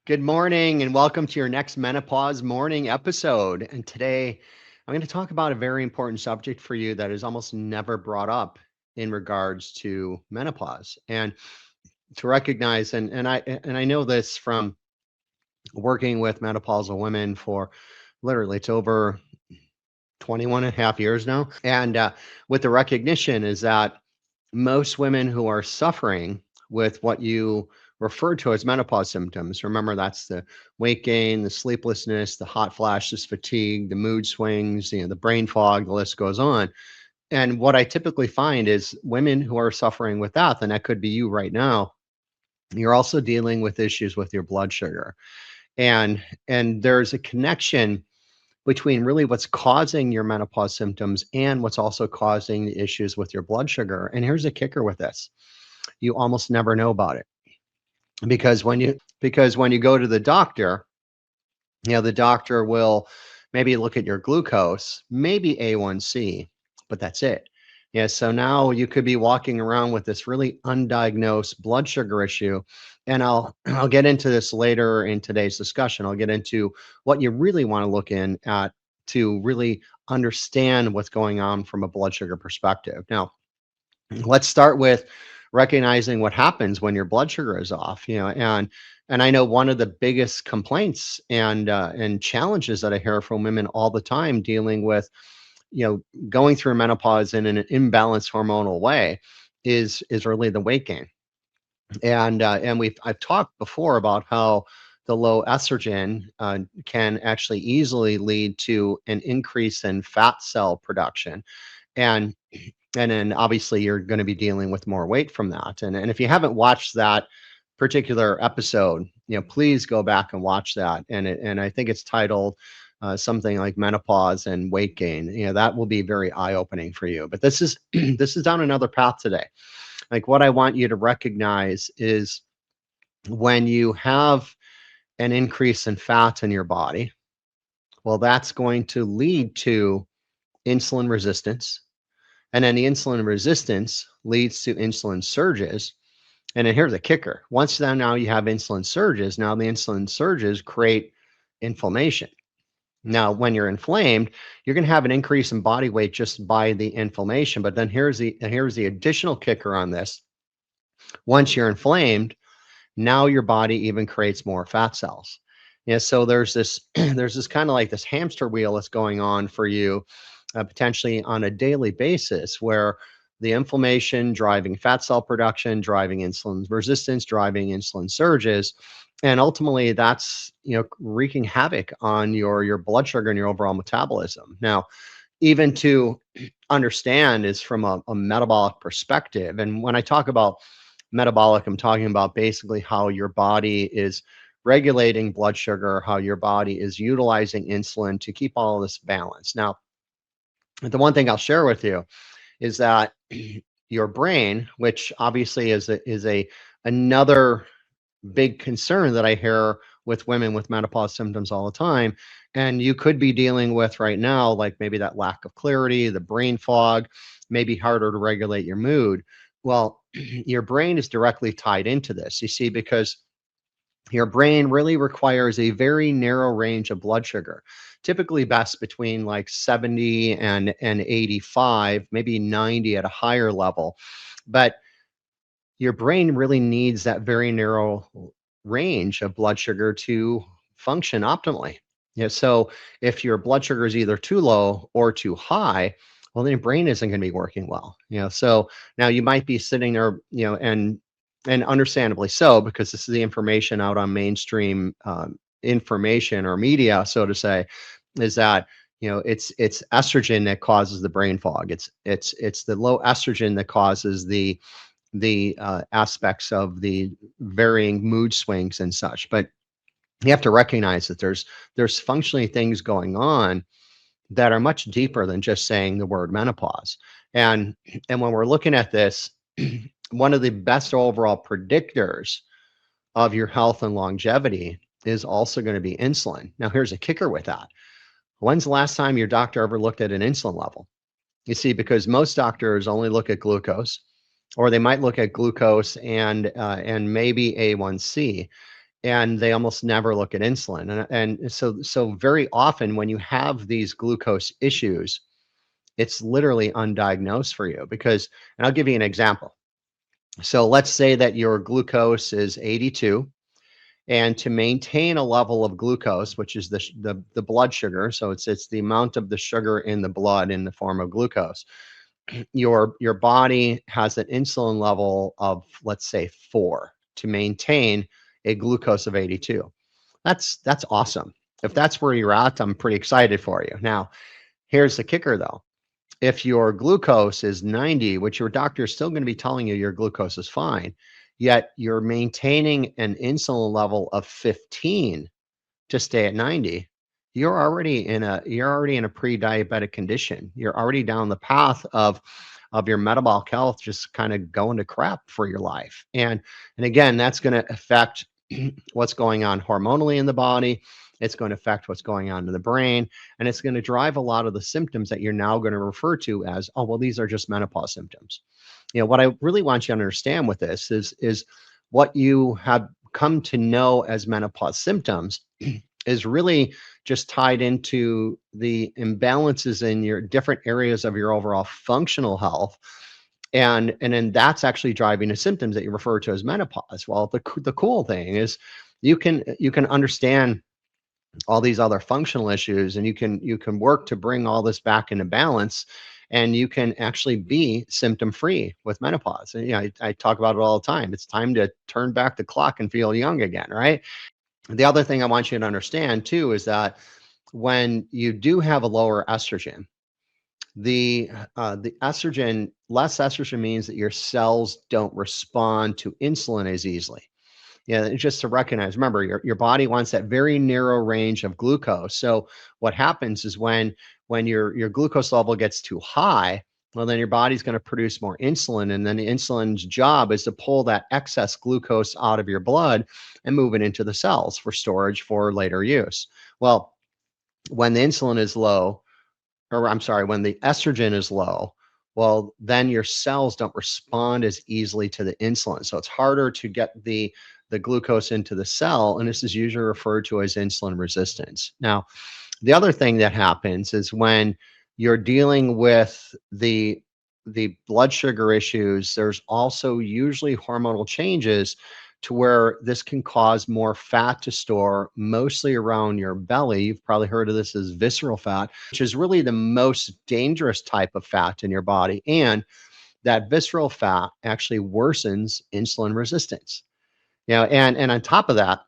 Good morning and welcome to your next Menopause Morning episode. And today I'm going to talk about a very important subject for you that is almost never brought up in regards to menopause. And to recognize and I know this from working with menopausal women for literally it's over 21 and a half years now. And with the recognition is that most women who are suffering with what you refer to as menopause symptoms, remember that's the weight gain, the sleeplessness, the hot flashes, fatigue, the mood swings, the brain fog, the list goes on. And what I typically find is women who are suffering with that, and that could be you right now, you're also dealing with issues with your blood sugar. And there's a connection between really what's causing your menopause symptoms and what's also causing the issues with your blood sugar. And here's a kicker with this. You almost never know about it because when you go to the doctor, the doctor will maybe look at your glucose, maybe A1C, but that's it. Yeah, so now you could be walking around with this really undiagnosed blood sugar issue. And I'll get into this later in today's discussion. I'll get into what you really want to look in at to really understand what's going on from a blood sugar perspective. Now, let's start with recognizing what happens when your blood sugar is off, and I know one of the biggest complaints and challenges that I hear from women all the time dealing with, going through menopause in an imbalanced hormonal way is really the weight gain. And I've talked before about how the low estrogen can actually easily lead to an increase in fat cell production. And and then obviously you're going to be dealing with more weight from that. And if you haven't watched that particular episode, please go back and watch that. And I think it's titled something like menopause and weight gain. That will be very eye opening for you. But this is this is down another path today. Like what I want you to recognize is when you have an increase in fat in your body, well, that's going to lead to insulin resistance. And then the insulin resistance leads to insulin surges. And then here's the kicker. Once now you have insulin surges, now the insulin surges create inflammation. Now, when you're inflamed, you're going to have an increase in body weight just by the inflammation. But then here's the additional kicker on this. Once you're inflamed, now your body even creates more fat cells. Yeah, so there's this there's this kind of like this hamster wheel that's going on for you potentially on a daily basis where the inflammation driving fat cell production, driving insulin resistance, driving insulin surges, and ultimately that's wreaking havoc on your blood sugar and your overall metabolism. Now, even to understand is from a metabolic perspective. And when I talk about metabolic, I'm talking about basically how your body is regulating blood sugar, how your body is utilizing insulin to keep all of this balanced. Now, the one thing I'll share with you is that your brain, which obviously is a another big concern that I hear with women with menopause symptoms all the time. And you could be dealing with right now, like maybe that lack of clarity, the brain fog, maybe harder to regulate your mood. Well, your brain is directly tied into this, you see, because your brain really requires a very narrow range of blood sugar, typically best between like 70 and 85, maybe 90 at a higher level. But your brain really needs that very narrow range of blood sugar to function optimally. Yeah, so if your blood sugar is either too low or too high, well, then your brain isn't going to be working well. So now you might be sitting there, and understandably so, because this is the information out on mainstream information or media, so to say, is that it's estrogen that causes the brain fog. It's the low estrogen that causes the aspects of the varying mood swings and such. But you have to recognize that there's functionally things going on that are much deeper than just saying the word menopause. And when we're looking at this, one of the best overall predictors of your health and longevity is also going to be insulin. Now, here's a kicker with that. When's the last time your doctor ever looked at an insulin level? You see, because most doctors only look at glucose, or they might look at glucose and maybe A1C. and they almost never look at insulin. And so very often when you have these glucose issues, it's literally undiagnosed for you because, and I'll give you an example. So let's say that your glucose is 82, and to maintain a level of glucose, which is the blood sugar, so it's the amount of the sugar in the blood in the form of glucose. Your body has an insulin level of, let's say, 4 to maintain a glucose of 82. That's awesome. If that's where you're at, I'm pretty excited for you. Now, here's the kicker though. If your glucose is 90, which your doctor is still going to be telling you your glucose is fine, yet you're maintaining an insulin level of 15 to stay at 90, you're already in a pre-diabetic condition. You're already down the path of your metabolic health just kind of going to crap for your life. And again, that's going to affect what's going on hormonally in the body. It's going to affect what's going on in the brain, and it's going to drive a lot of the symptoms that you're now going to refer to as, oh, well, these are just menopause symptoms. What I really want you to understand with this is what you have come to know as menopause symptoms is really just tied into the imbalances in your different areas of your overall functional health. And then that's actually driving the symptoms that you refer to as menopause. Well, the cool thing is you can understand all these other functional issues, and you can work to bring all this back into balance, and you can actually be symptom free with menopause. And I talk about it all the time. It's time to turn back the clock and feel young again, right? The other thing I want you to understand too is that when you do have a lower estrogen, the estrogen, less estrogen means that your cells don't respond to insulin as easily. Yeah, just to recognize, remember, your body wants that very narrow range of glucose. So what happens is when your glucose level gets too high, well, then your body's going to produce more insulin, and then the insulin's job is to pull that excess glucose out of your blood and move it into the cells for storage for later use. Well, when the insulin is low, or I'm sorry, when the estrogen is low, well, then your cells don't respond as easily to the insulin. So it's harder to get the glucose into the cell, and this is usually referred to as insulin resistance. Now, the other thing that happens is when you're dealing with the blood sugar issues, there's also usually hormonal changes to where this can cause more fat to store mostly around your belly. You've probably heard of this as visceral fat, which is really the most dangerous type of fat in your body. And that visceral fat actually worsens insulin resistance. And on top of that,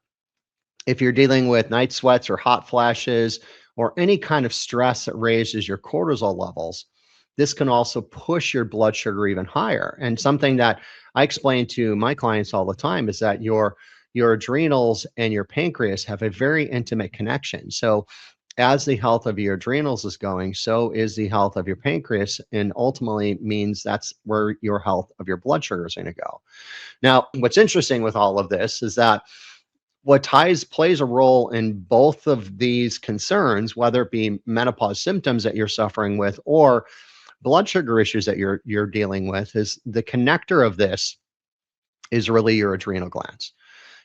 if you're dealing with night sweats or hot flashes or any kind of stress that raises your cortisol levels, this can also push your blood sugar even higher. And something that I explain to my clients all the time is that your adrenals and your pancreas have a very intimate connection. So as the health of your adrenals is going, so is the health of your pancreas, and ultimately means that's where your health of your blood sugar is going to go. Now, what's interesting with all of this is that what plays a role in both of these concerns, whether it be menopause symptoms that you're suffering with or blood sugar issues that you're dealing with, is the connector of this is really your adrenal glands.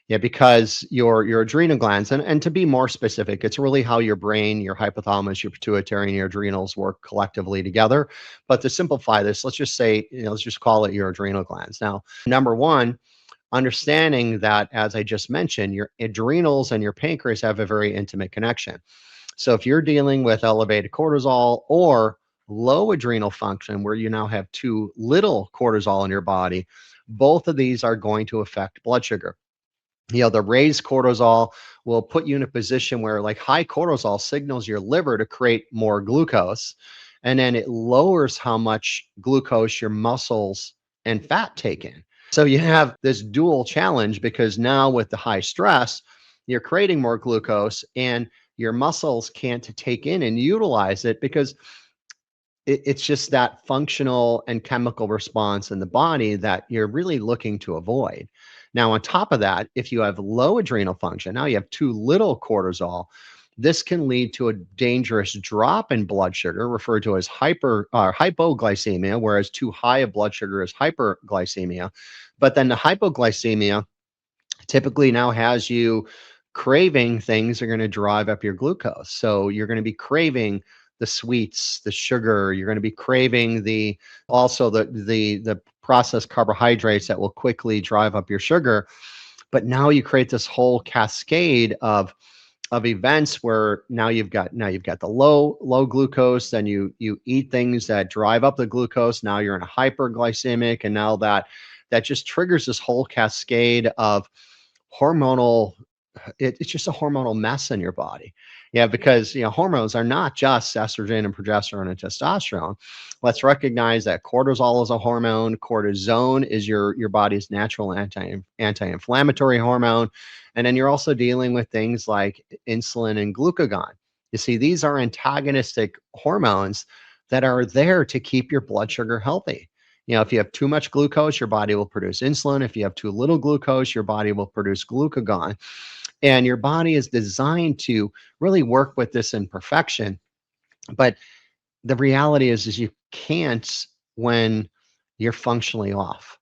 Yeah, because your adrenal glands, and to be more specific, it's really how your brain, your hypothalamus, your pituitary, and your adrenals work collectively together. But to simplify this, let's just say, let's just call it your adrenal glands. Now, number one, understanding that, as I just mentioned, your adrenals and your pancreas have a very intimate connection. So if you're dealing with elevated cortisol or low adrenal function, where you now have too little cortisol in your body, both of these are going to affect blood sugar. The raised cortisol will put you in a position where, like, high cortisol signals your liver to create more glucose, and then it lowers how much glucose your muscles and fat take in. So you have this dual challenge, because now with the high stress, you're creating more glucose and your muscles can't take in and utilize it, because it's just that functional and chemical response in the body that you're really looking to avoid. Now, on top of that, if you have low adrenal function, now you have too little cortisol, this can lead to a dangerous drop in blood sugar, referred to as hypoglycemia, whereas too high of blood sugar is hyperglycemia. But then the hypoglycemia typically now has you craving things that are going to drive up your glucose. So you're going to be craving the sweets, the sugar, you're going to be craving the also the processed carbohydrates that will quickly drive up your sugar. But now you create this whole cascade of events where now you've got the low glucose, then you eat things that drive up the glucose, now you're in a hyperglycemic, and now that just triggers this whole cascade of hormonal it's just a hormonal mess in your body. Yeah, because hormones are not just estrogen and progesterone and testosterone. Let's recognize that cortisol is a hormone. Cortisone is your body's natural anti-inflammatory hormone. And then you're also dealing with things like insulin and glucagon. You see, these are antagonistic hormones that are there to keep your blood sugar healthy. If you have too much glucose, your body will produce insulin. If you have too little glucose, your body will produce glucagon. And your body is designed to really work with this in perfection. But the reality is you can't when you're functionally off.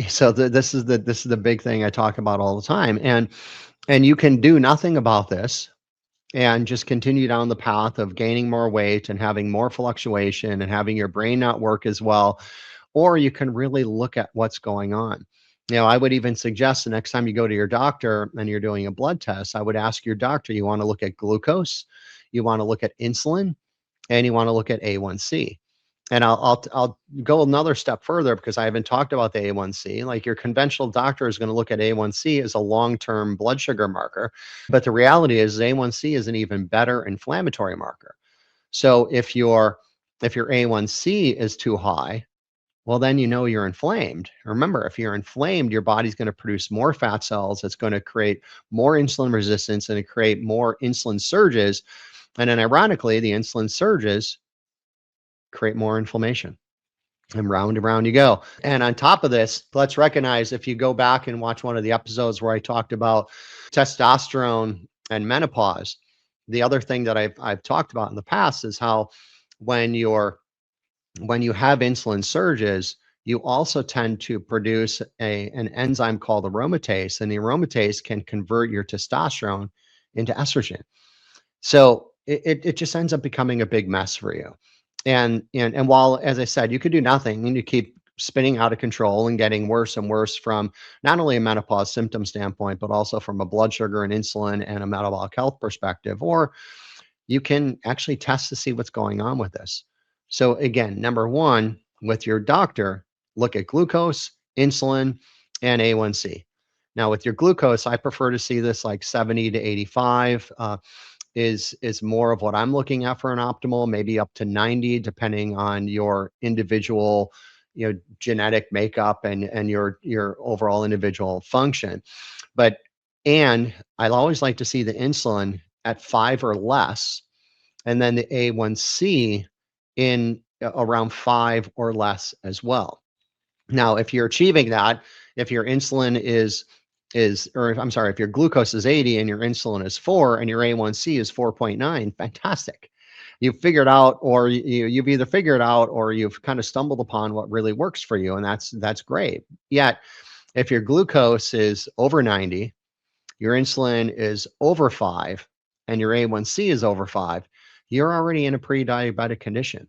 So this is the big thing I talk about all the time. And you can do nothing about this and just continue down the path of gaining more weight and having more fluctuation and having your brain not work as well, or you can really look at what's going on. I would even suggest the next time you go to your doctor and you're doing a blood test, I would ask your doctor, you want to look at glucose, you want to look at insulin, and you want to look at A1C. And I'll go another step further because I haven't talked about the A1C. Like your conventional doctor is going to look at A1C as a long-term blood sugar marker, but the reality is A1C is an even better inflammatory marker. So if your A1C is too high, well, then you're inflamed. Remember, if you're inflamed, your body's going to produce more fat cells. It's going to create more insulin resistance and it create more insulin surges. And then ironically, the insulin surges create more inflammation. And round you go. And on top of this, let's recognize if you go back and watch one of the episodes where I talked about testosterone and menopause, the other thing that I've talked about in the past is how when you're when you have insulin surges, you also tend to produce an enzyme called aromatase, and the aromatase can convert your testosterone into estrogen. So it just ends up becoming a big mess for you. And while, as I said, you could do nothing, and you keep spinning out of control and getting worse and worse from not only a menopause symptom standpoint, but also from a blood sugar and insulin and a metabolic health perspective, or you can actually test to see what's going on with this. So again, number one, with your doctor, look at glucose, insulin, and A1C. Now, with your glucose, I prefer to see this like 70 to 85 is more of what I'm looking at for an optimal, maybe up to 90, depending on your individual, genetic makeup and your overall individual function. But and I'd always like to see the insulin at 5 or less, and then the A1C in around 5 or less as well. Now, if you're achieving that, if your insulin is or if, I'm sorry, if your glucose is 80 and your insulin is 4 and your A1C is 4.9, fantastic. You've figured out, or you've either figured out or you've kind of stumbled upon what really works for you, and that's great. Yet, if your glucose is over 90, your insulin is over 5, and your A1C is over 5, you're already in a pre-diabetic condition.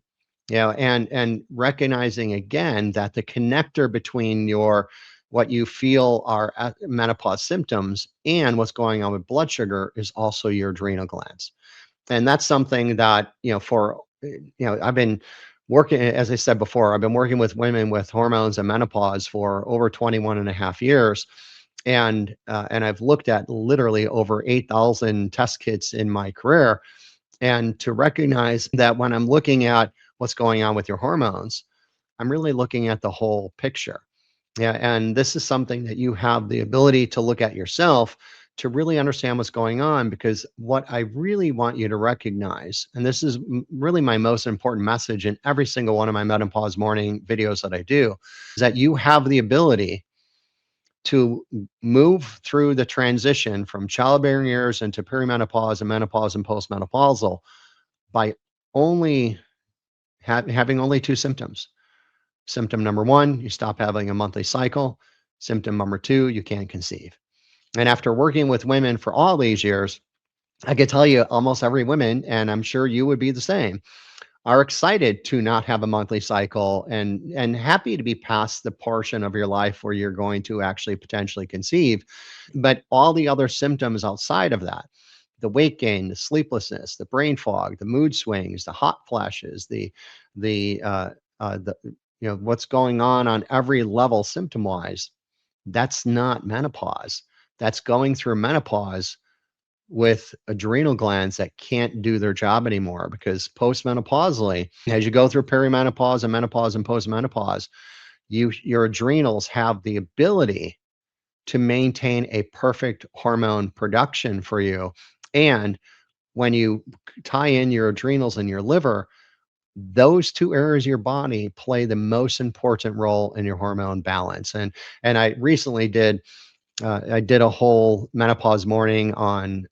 And recognizing again that the connector between your what you feel are menopause symptoms and what's going on with blood sugar is also your adrenal glands. And that's something that, I've been working, as I said before, I've been working with women with hormones and menopause for over 21 and a half years. And I've looked at literally over 8,000 test kits in my career. And to recognize that when I'm looking at what's going on with your hormones, I'm really looking at the whole picture. Yeah, and this is something that you have the ability to look at yourself to really understand what's going on, because what I really want you to recognize, and this is really my most important message in every single one of my Menopause Morning videos that I do, is that you have the ability to move through the transition from childbearing years into perimenopause and menopause and postmenopausal by only having only two symptoms. Symptom number one, you stop having a monthly cycle. Symptom number two, you can't conceive. And after working with women for all these years, I could tell you almost every woman, and I'm sure you would be the same, are excited to not have a monthly cycle and happy to be past the portion of your life where you're going to actually potentially conceive. But all the other symptoms outside of that, the weight gain, the sleeplessness, the brain fog, the mood swings, the hot flashes, the what's going on every level symptom wise, that's not menopause. That's going through menopause with adrenal glands that can't do their job anymore, because postmenopausally, as you go through perimenopause and menopause and postmenopause, your adrenals have the ability to maintain a perfect hormone production for you. And when you tie in your adrenals and your liver, those two areas of your body play the most important role in your hormone balance. And I did a whole menopause morning on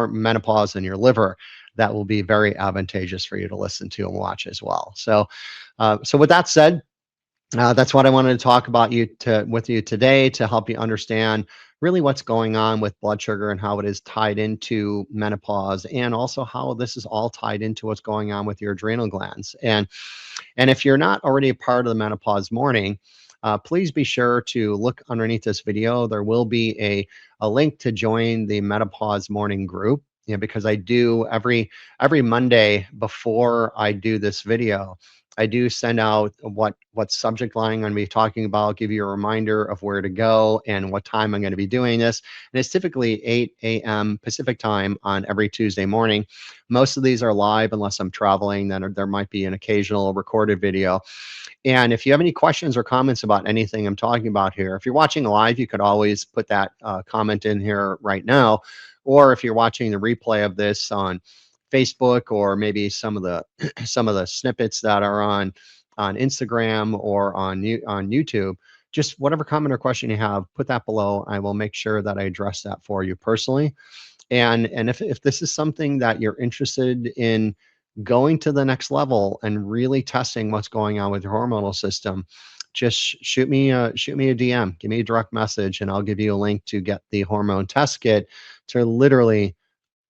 menopause and your liver. That will be very advantageous for you to listen to and watch as well. So with that said, that's what I wanted to talk about with you today, to help you understand really what's going on with blood sugar and how it is tied into menopause, and also how this is all tied into what's going on with your adrenal glands. And if you're not already a part of the Menopause Morning, please be sure to look underneath this video. There will be a link to join the Menopause Morning group. Because I do every Monday before I do this video, I do send out what subject line I'm going to be talking about, give you a reminder of where to go and what time I'm going to be doing this. And it's typically 8 a.m. Pacific time on every Tuesday morning. Most of these are live unless I'm traveling, then there might be an occasional recorded video. And if you have any questions or comments about anything I'm talking about here, if you're watching live, you could always put that comment in here right now. Or if you're watching the replay of this on Facebook, or maybe some of the some of the snippets that are on Instagram or on YouTube, just whatever comment or question you have, put that below. I will make sure that I address that for you personally. And if this is something that you're interested in going to the next level and really testing what's going on with your hormonal system, just shoot me a DM, give me a direct message, and I'll give you a link to get the hormone test kit to literally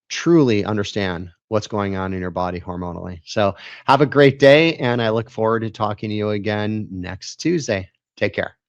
truly understand what's going on in your body hormonally. So have a great day, and I look forward to talking to you again next Tuesday. Take care.